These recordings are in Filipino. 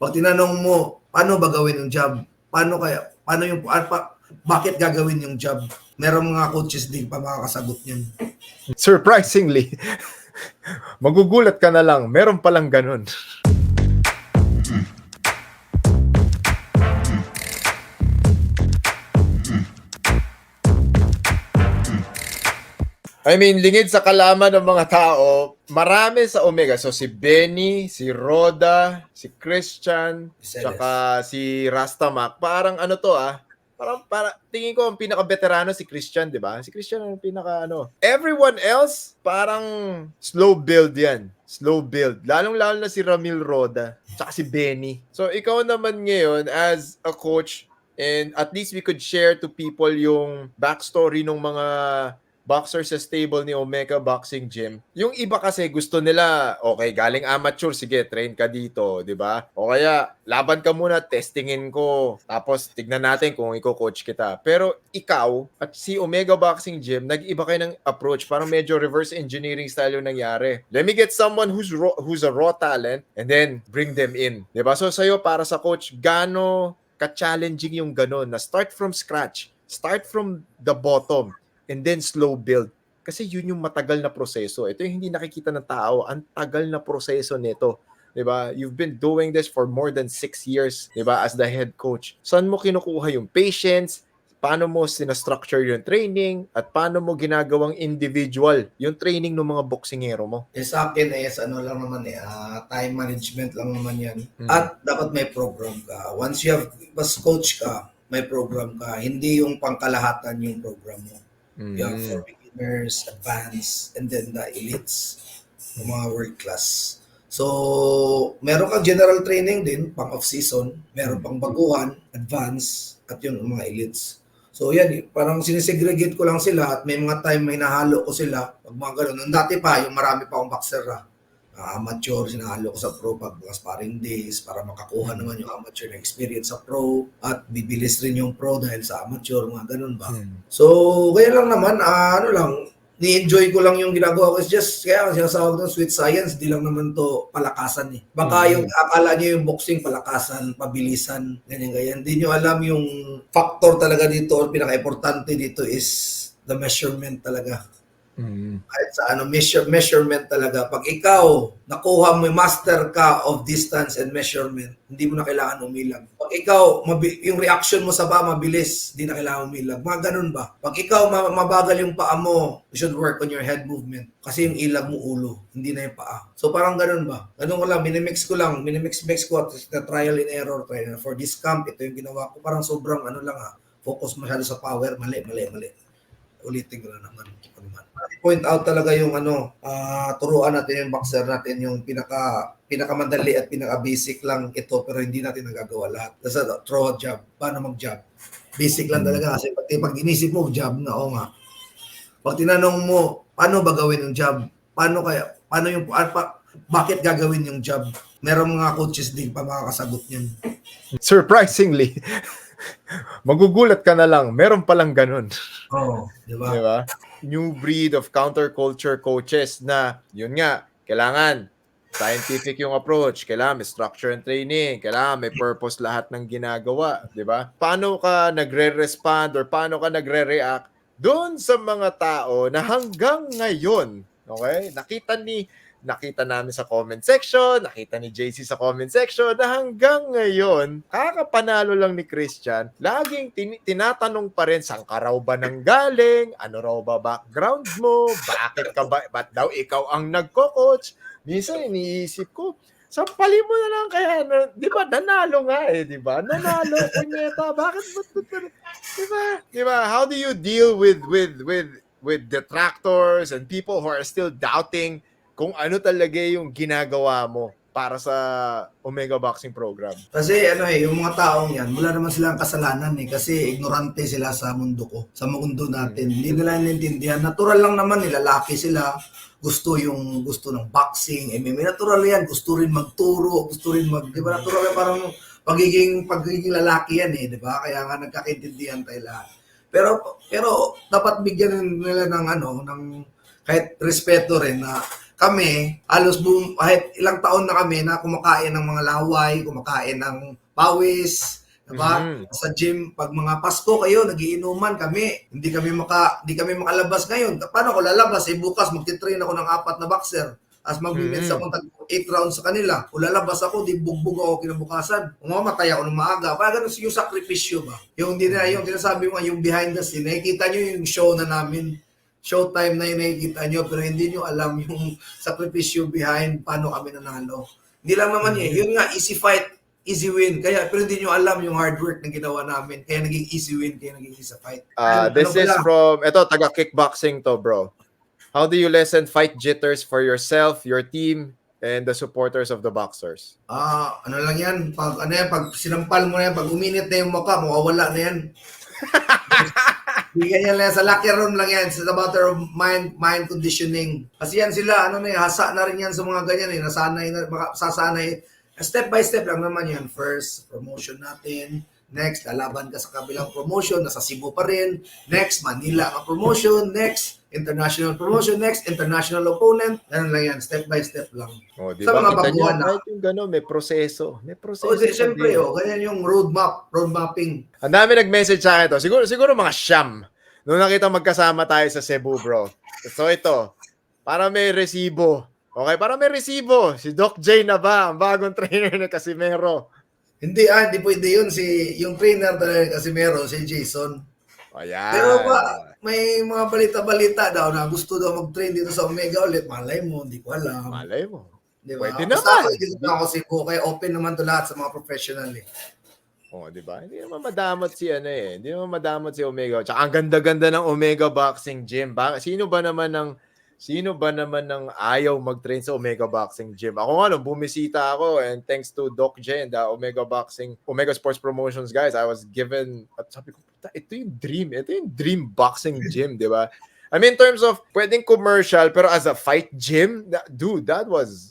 Pag tinanong mo, paano ba gawin yung job? Bakit gagawin yung job? Merong mga coaches din pa makakasagot niyan. Surprisingly, magugulat ka na lang, meron palang ganun. I mean, lingid sa kalaman ng mga tao, marami sa Omega. So, si Benny, si Roda, si Christian, tsaka si Rastamak. Parang ano to para tingin ko ang pinaka-veterano si Christian, di ba? Si Christian ang Everyone else, parang slow build yan. Slow build. Lalong-lalo na si Ramil Roda, tsaka si Benny. So, ikaw naman ngayon, as a coach, and at least we could share to people yung backstory ng mga boxer sa stable ni Omega Boxing Gym. Yung iba kasi gusto nila, okay, galing amateur, sige, train ka dito, di ba? O kaya, laban ka muna, testingin ko, tapos tignan natin kung i-coach kita. Pero ikaw at si Omega Boxing Gym, nag-iba kayo ng approach, parang medyo reverse engineering style yung nangyari. Let me get someone who's a raw talent and then bring them in. Di ba? So sa'yo, para sa coach, gaano ka-challenging yung ganun na start from scratch, start from the bottom, and then slow build. Kasi yun yung matagal na proseso. Ito yung hindi nakikita ng tao. Ang tagal na proseso nito. Diba? You've been doing this for more than 6 years, diba, as the head coach. Saan mo kinukuha yung patience? Paano mo sinastructure yung training? At paano mo ginagawang individual yung training ng mga boksingero mo? Sa akin lang naman time management lang naman yan. At dapat may program ka. Once you have, mas coach ka, may program ka. Hindi yung pangkalahatan yung program mo. You have for beginners, advanced, and then the elites, yung mga world class. So, meron kang general training din, pang off-season, meron pang baguhan, advanced, at yun, mga elites. So, yan, parang sinisegregate ko lang sila at may mga time may nahalo ko sila. Pag mga ganun. Nung dati pa, yung marami pa akong boxer amateur, sinahalo ko sa pro pag mga sparring days para makakuha naman yung amateur na experience sa pro at bibilis rin yung pro dahil sa amateur, mga ganun ba. So, kaya lang naman, ni-enjoy ko lang yung ginagawa ko. It's just, kaya sinasawag ng sweet science, di lang naman to palakasan eh. Baka yung akala nyo yung boxing, palakasan, pabilisan, ganyan-ganyan. Di nyo alam yung factor talaga dito or pinaka-importante dito is the measurement talaga. Kahit sa measurement talaga. Pag ikaw nakuha mo, master ka of distance and measurement, hindi mo na kailangan umilag. Pag ikaw, yung reaction mo sa paa mabilis, hindi na kailangan umilag. Mga ganun ba? Pag ikaw mabagal yung paa mo, you should work on your head movement. Kasi yung ilag mo ulo, hindi na yung paa. So parang ganun ba? Ganun ko lang, minimix ko at trial and error. For this camp, ito yung ginawa ko. Parang sobrang focus masyado sa power, mali. Ulitin ko na naman. Point out talaga yung turuan natin yung boxer natin yung pinakamadali at pinaka-basic lang ito pero hindi natin nagagawa lahat. Kasi throw a jab, paano mag-jab? Basic lang talaga kasi pag inisip mo jab na nga. Pag tinanong mo, paano ba gawin yung jab? Bakit gagawin yung jab? Merong mga coaches din pa makakasagot niyan. Surprisingly, magugulat ka na lang, meron palang ganun. Diba? New breed of counterculture coaches na, yun nga, kailangan scientific yung approach, kailangan may structure and training, kailangan may purpose lahat ng ginagawa, di ba? Paano ka nagre-respond or paano ka nagre-react doon sa mga tao na hanggang ngayon, okay, nakita namin sa comment section, nakita ni JC sa comment section na hanggang ngayon, kakapanalo lang ni Christian, laging tinatanong pa rin, saan ka raw ba nanggaling? Ano raw ba background mo? Ba't daw ikaw ang nagko-coach? Minsan iniisip ko, sampalin mo na lang kaya, di ba, nanalo nga di ba? Nanalo, kunyeta, bakit di ba? How do you deal with detractors and people who are still doubting kung ano talaga yung ginagawa mo para sa Omega Boxing Program? Kasi yung mga taong yan, wala naman silang kasalanan kasi ignorante sila sa mundo ko, sa mundo natin. Hindi nila naiintindihan. Natural lang naman, lalaki sila, gusto ng boxing, MMA, natural yan, gusto rin magturo, di ba, natural yan, parang pagiging lalaki yan di ba? Kaya nga nagkakaintindihan tayo lahat. Pero dapat bigyan nila ng kahit respeto rin na kami, halos buong, kahit ilang taon na kami na kumakain ng mga laway, kumakain ng pawis, diba? Sa gym, pag mga Pasko kayo, nagiinuman kami. Hindi kami makalabas ngayon. Paano ako lalabas? Bukas magtitrain ako ng 4 na boxer. As mag-minutes ako 8 rounds sa kanila. Kung lalabas ako, di bugbog ako kinabukasan. Umamatay ako ng maaga. Parang ganun yung sakripisyo ba? Yung sinasabi mo, yung behind the scene, nakikita nyo yung show na namin. Showtime na yung nakikita nyo, pero hindi nyo alam yung sakripisyo behind paano kami nanalo. Hindi lang naman yun nga, easy fight, easy win. Kaya, pero hindi nyo alam yung hard work na ginawa namin. Kaya naging easy win, kaya naging easy fight. This is from, taga kickboxing to, bro. How do you lessen fight jitters for yourself, your team, and the supporters of the boxers? Ano lang yan, pag sinampal mo na yan, pag uminit na yung mukha, mawawala na yan. Bigyan yan lang sa locker room lang yan. It's a matter of mind conditioning. Kasi yan sila, hasa na rin yan sa mga ganyan sasanay. Step by step lang naman yan. First, promotion natin. Next, lalaban ka sa kabilang promotion, nasa Cebu pa rin. Next, Manila ang promotion. Next, international promotion. Next, international opponent. Ganun lang yan, step by step lang. Diba? Sa mga baguhan na. Right, yung gano'n, may proseso. May proseso. Siyempre, ganyan yung road mapping. Ang dami nag-message sa akin to. Siguro mga siyam. Nung nakita magkasama tayo sa Cebu, bro. So ito, para may resibo. Okay, para may resibo. Si Doc J na ba? Ang bagong trainer ni Casimero. Hindi pwede yun. Yung trainer talaga Casimero, si Jason. Ayan. Pero may mga balita-balita daw na gusto daw mag-train dito sa Omega ulit. Malay mo, hindi ko alam. Malay mo. Diba? Pwede Basta naman. dito ako si Cebu, kaya open naman to lahat sa mga professional eh. Di ba? Hindi naman madamot si Hindi naman madamot si Omega. Tsaka ang ganda-ganda ng Omega Boxing Gym. Sino ba naman ng ayaw mag-train sa Omega Boxing Gym? Ako nga nung bumisita ako, and thanks to Doc J and the Omega Sports Promotions guys, I was given, at sabi ko, ito yung dream boxing gym, di ba? I mean, in terms of pwedeng commercial, pero as a fight gym, dude,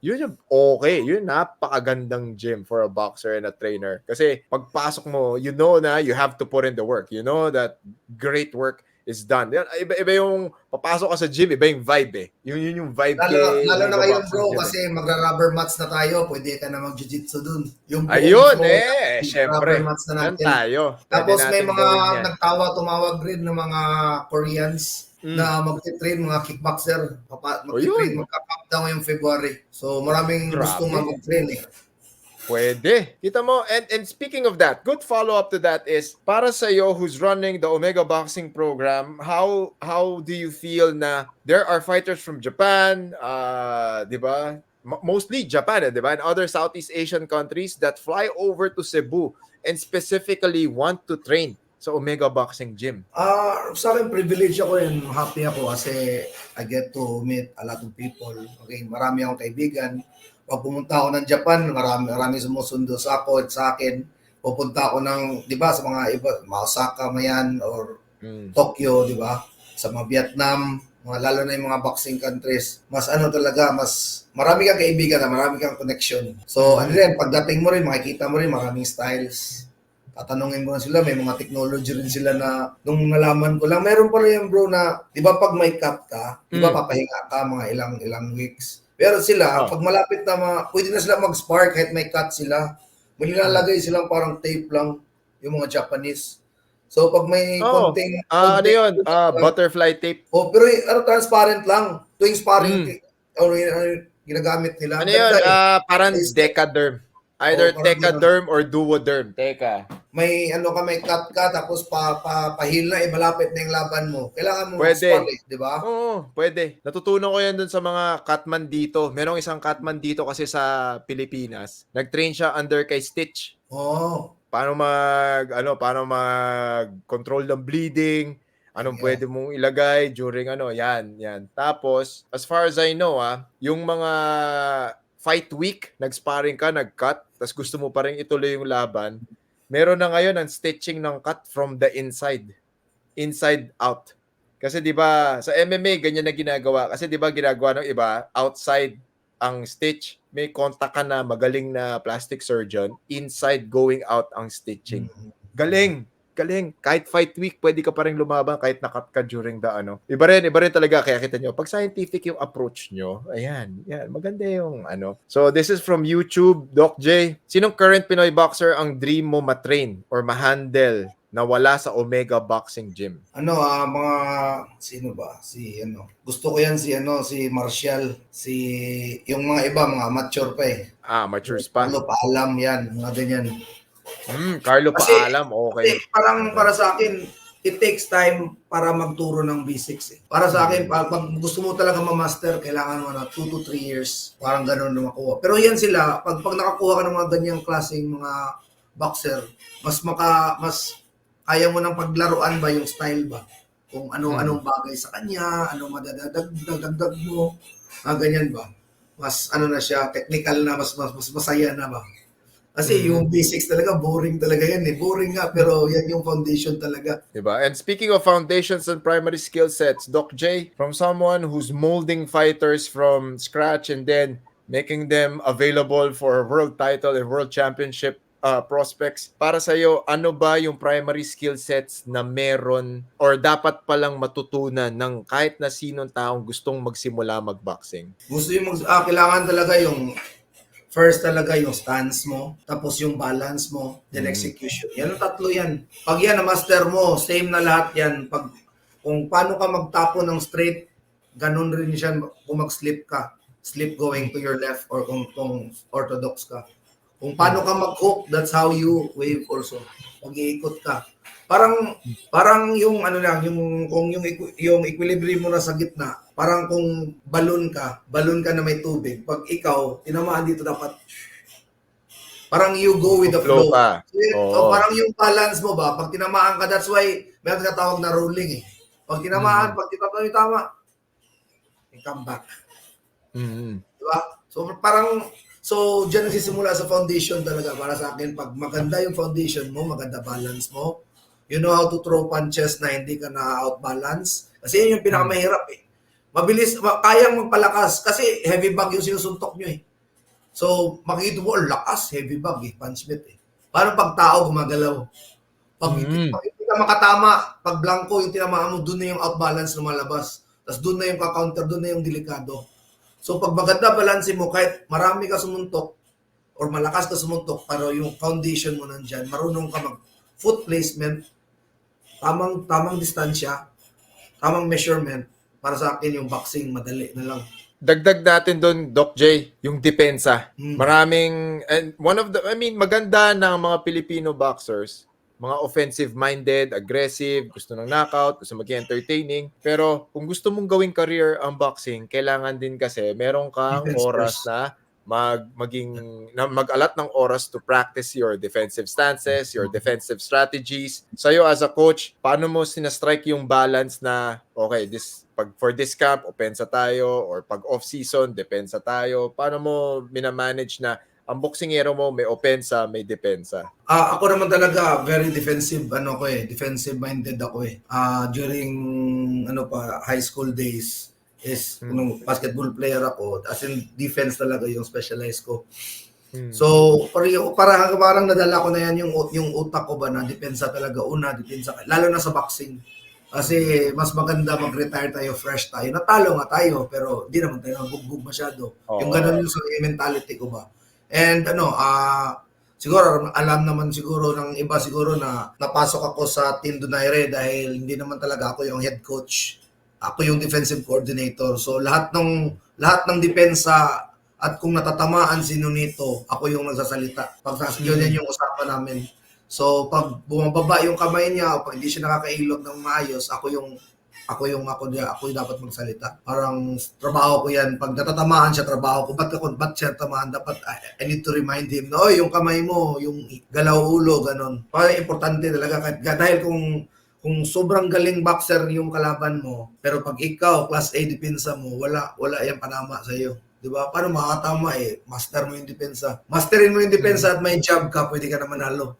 yun yung okay. Yun napakagandang gym for a boxer and a trainer. Kasi pagpasok mo, you know na you have to put in the work. You know that great work is done. Iba yung papasok ka sa gym, iba yung vibe eh. Yun yung vibe lalo na ngayon bro, kasi magra-rubber mats na tayo, pwede ka na mag-jiu-jitsu dun. Ayun syempre. Rubber mats na natin. Tayo. Tapos may mga tumawag rin ng mga Koreans na mag-train, mga kickboxer. Mag-train, magka-pop down ngayong February. So maraming gustong mag-train eh. Pwede. Kita mo, and speaking of that, good follow-up to that is, para sa iyo who's running the Omega Boxing program, how do you feel na there are fighters from Japan, di ba? Mostly Japan, di ba? And other Southeast Asian countries that fly over to Cebu and specifically want to train sa Omega Boxing Gym. Sa akin, privilege ako and happy ako kasi I get to meet a lot of people. Okay, marami akong kaibigan. Pag pumunta ako ng Japan, marami sumusundo sa akin. Pupunta ako ng, di ba, sa mga iba, Osaka mayan or Tokyo, di ba? Sa mga Vietnam, lalo na yung mga boxing countries. Mas marami kang kaibigan na marami kang connection. So, pagdating mo rin, makikita mo rin maraming styles. Tatanungin mo na sila, may mga technology rin sila na nung nalaman ko lang, meron pala yan bro na, di ba pag may cut ka, di ba papahinga ka mga ilang weeks. Pero sila, pag malapit na pwede na sila mag-spar kahit may cut sila. May nilalagay silang parang tape lang, yung mga Japanese. So pag may konting ano yun? Butterfly tape. Pero transparent lang. Tuwing sparring, ginagamit nila. Ano yun? Parang Decaderm. Either Tecaderm or Duoderm. Teka. May may cut ka, tapos pahil na, malapit na yung laban mo. Kailangan mo mag-spar, di ba? Oo, pwede. Natutunan ko yan dun sa mga cutman dito. Merong isang cutman dito kasi sa Pilipinas. Nag-train siya under kay Stitch. Paano mag-control ng bleeding, anong pwede mong ilagay during yan. Tapos, as far as I know, yung mga fight week, nag-sparring ka, nag-cut, tapos gusto mo pa rin ituloy yung laban, meron na ngayon ang stitching ng cut from the inside out. Kasi 'di ba sa MMA ganyan na ginagawa, kasi 'di ba ginagawa ng iba outside ang stitch, may contact ka na magaling na plastic surgeon, inside going out ang stitching. Galing. galing. Kahit fight week, pwede ka pa rin lumaban kahit nakat ka during the ano. Iba rin talaga. Kaya kita nyo, pag scientific yung approach nyo, ayan, yan, maganda yung ano. So, this is from YouTube, Doc J. Sinong current Pinoy boxer ang dream mo matrain or ma-handle na wala sa Omega Boxing Gym? Mga sino ba? Gusto ko yan si Martial, yung mga iba mga mature pa eh. Matures pa. Carlo Paalam yan, mga ganyan. Carlo Kasi- Paalam, okay. Kasi parang para sa akin, it takes time para magturo ng basics eh. Para sa akin, pag gusto mo talaga ma-master, kailangan mo na 2 to 3 years, parang ganun na makuha. Pero yan sila, pag nakakuha ka ng mga ganyang klaseng mga boxer, mas kaya mo nang paglaruan ba yung style ba? Kung anong bagay sa kanya, anong madadagdag mo, ganyan ba? Mas na siya, technical na, mas masaya na ba? Kasi yung basics talaga, boring talaga yan eh. Boring nga, pero yan yung foundation talaga. Diba? And speaking of foundations and primary skill sets, Doc J, from someone who's molding fighters from scratch and then making them available for a world title and world championship prospects, para sa'yo, ano ba yung primary skill sets na meron or dapat palang matutunan ng kahit na sinong taong gustong magsimula magboxing? Kailangan talaga yung first talaga yung stance mo, tapos yung balance mo, then execution. Yan ang tatlo yan. Pag yan na master mo, same na lahat yan. Kung paano ka magtapo ng straight, ganun rin siya kung mag-slip ka. Slip going to your left or kung orthodox ka. Kung paano ka mag-hook, that's how you wave also. Pag-iikot ka. Parang yung kung yung equilibrium mo na sa gitna, parang kung balon ka na may tubig. Pag ikaw, tinamaan dito dapat parang you go with the flow. So, parang yung balance mo ba, pag tinamaan ka, that's why may tinatawag na rolling eh. Pag tinamaan, pag tama, you come back. Diba? So, dyan nagsisimula sa foundation talaga para sa akin. Pag maganda yung foundation mo, maganda balance mo, you know how to throw punches na hindi ka na-outbalance. Kasi yun yung pinakamahirap eh. Mabilis, kayang magpalakas kasi heavy bag yung sinusuntok nyo eh. So, makikita mo, lakas, heavy bag eh, punch mitt eh. Paano pag tao gumagalaw? Pag hindi ka makatama, pag blanco yung tinamaan mo, doon na yung outbalance lumalabas. Tapos doon na yung ka-counter, doon na yung delikado. So pag maganda balance mo, kahit marami ka sumuntok or malakas ka sumuntok, pero yung foundation mo nandyan, marunong ka mag-foot placement, tamang distansya, tamang measurement, para sa akin yung boxing, madali na lang. Dagdag natin doon, Doc J, yung depensa. Maraming, and maganda ng mga Filipino boxers, mga offensive-minded, aggressive, gusto ng knockout, gusto maging entertaining. Pero kung gusto mong gawing career ang boxing, kailangan din kasi meron kang oras na mag-alat ng oras to practice your defensive stances, your defensive strategies. Sa'yo as a coach, paano mo sinastrike yung balance na, okay, for this camp, opensa tayo, or pag off-season, depensa tayo. Paano mo minamanage na ang boksingero mo may opensa, may depensa? Ako naman talaga very defensive defensive minded ako eh. During high school days is nung basketball player ako, as in defense talaga yung specialized ko. So parang nadala ko na yan yung utak ko ba na depensa talaga depensa lalo na sa boxing. Kasi mas maganda mag-retire tayo, fresh tayo. Natalo nga tayo pero di naman tayo nabugbog masyado. Yung ganun yung mentality ko ba. And siguro alam naman siguro ng iba siguro na napasok ako sa Team Donaire dahil hindi naman talaga ako yung head coach. Ako yung defensive coordinator. So lahat ng depensa at kung natatamaan si Nonito, ako yung nagsasalita. Yun yung usapan namin. So pag bumababa yung kamay niya o pag hindi siya nakakailog ng maayos, ako yung dapat magsalita. Parang trabaho ko yan. Pag natatamaan siya, trabaho ko. Ba't siya tamaan? Dapat, I need to remind him na, yung kamay mo, yung galaw ulo, ganon. Parang importante talaga. Dahil kung sobrang galing boxer yung kalaban mo, pero pag ikaw, class A depensa mo, wala yung panama sa'yo. Diba? Paano makakatama eh? Master mo yung depensa. Masterin mo yung depensa at may job ka, pwede ka na manalo.